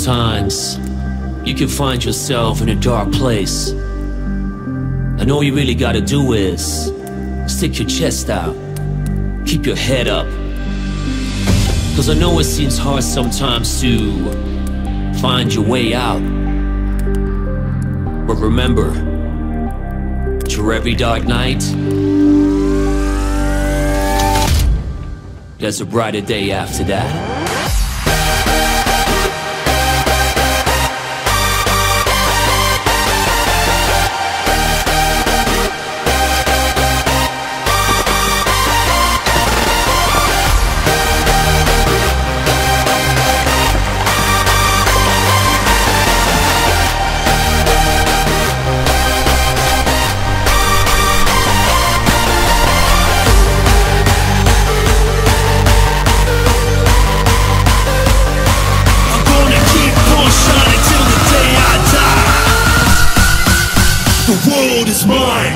Sometimes you can find yourself in a dark place, and all you really gotta do is stick your chest out, keep your head up. Cause I know it seems hard sometimes to find your way out, but remember, through every dark night, there's a brighter day after that. The world is mine.